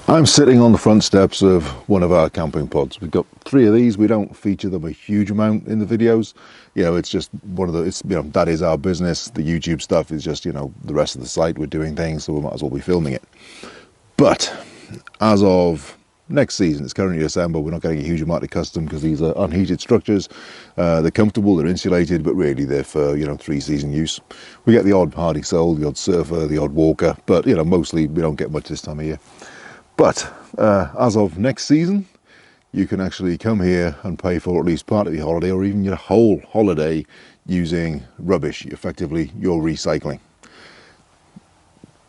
I'm sitting on the front steps of one of our camping pods. We've got 3 of these. We don't feature them a huge amount in the videos. It's just one of the, that is our business. The YouTube stuff is just, the rest of the site. We're doing things, so we might as well be filming it. But as of next season, it's currently December, we're not getting a huge amount of custom because these are unheated structures. They're comfortable, they're insulated, but really they're for, 3-season use. We get the odd hardy soul, the odd surfer, the odd walker, but, mostly we don't get much this time of year. But as of next season, you can actually come here and pay for at least part of your holiday or even your whole holiday using rubbish. Effectively, you're recycling.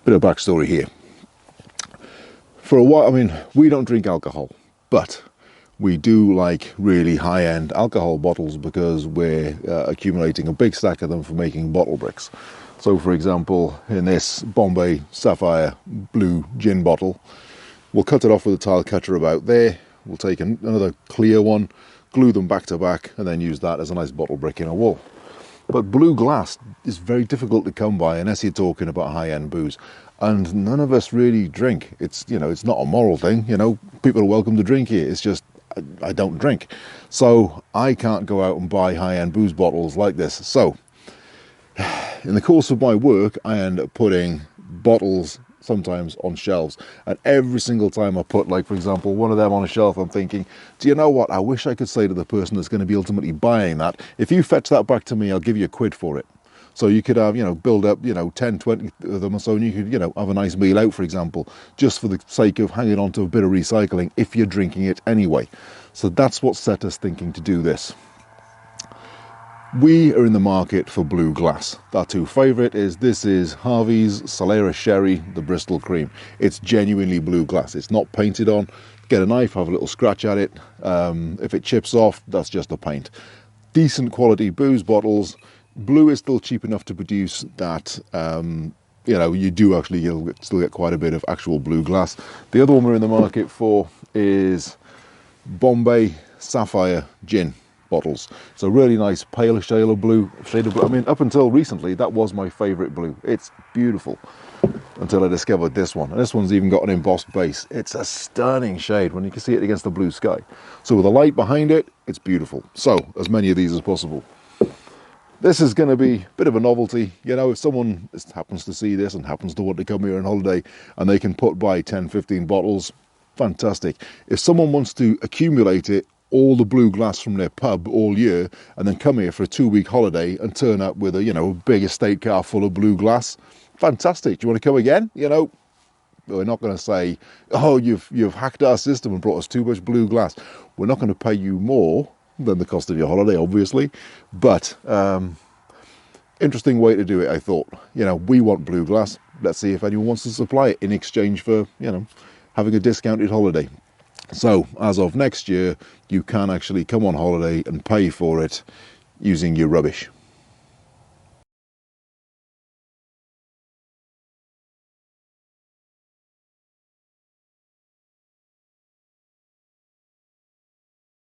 Bit of backstory here. For a while, we don't drink alcohol, but we do like really high-end alcohol bottles because we're accumulating a big stack of them for making bottle bricks. So, for example, in this Bombay Sapphire blue gin bottle, we'll cut it off with a tile cutter about there. We'll take another clear one, glue them back to back, and then use that as a nice bottle brick in a wall. But blue glass is very difficult to come by unless you're talking about high-end booze. And none of us really drink. It's, it's not a moral thing. People are welcome to drink here. It's just, I don't drink. So I can't go out and buy high-end booze bottles like this. So in the course of my work, I end up putting bottles sometimes on shelves, and every single time I put, like, for example, one of them on a shelf, I'm thinking, do you know what, I wish I could say to the person that's going to be ultimately buying that, if you fetch that back to me, I'll give you a quid for it. So you could have, build up, 10, 20 of them or so, and you could, have a nice meal out, for example, just for the sake of hanging on to a bit of recycling if you're drinking it anyway. So that's what set us thinking to do this. We are in the market for blue glass. Our 2 favourite this is Harvey's Solera Sherry, the Bristol Cream. It's genuinely blue glass. It's not painted on. Get a knife, have a little scratch at it. If it chips off, that's just the paint. Decent quality booze bottles. Blue is still cheap enough to produce that, you do actually, you'll still get quite a bit of actual blue glass. The other one we're in the market for is Bombay Sapphire Gin bottles. So really nice pale shade of blue. Up until recently, that was my favorite blue. It's beautiful until I discovered this one. And this one's even got an embossed base. It's a stunning shade when you can see it against the blue sky. So with the light behind it, it's beautiful. So as many of these as possible. This is going to be a bit of a novelty. If someone happens to see this and happens to want to come here on holiday and they can put by 10, 15 bottles, fantastic. If someone wants to accumulate it, all the blue glass from their pub all year, and then come here for a 2-week holiday and turn up with a big estate car full of blue glass, fantastic. Do you want to come again? We're not going to say, oh, you've hacked our system and brought us too much blue glass. We're not going to pay you more than the cost of your holiday, obviously, but interesting way to do it, I thought. We want blue glass. Let's see if anyone wants to supply it in exchange for having a discounted holiday. So as of next year, you can actually come on holiday and pay for it using your rubbish.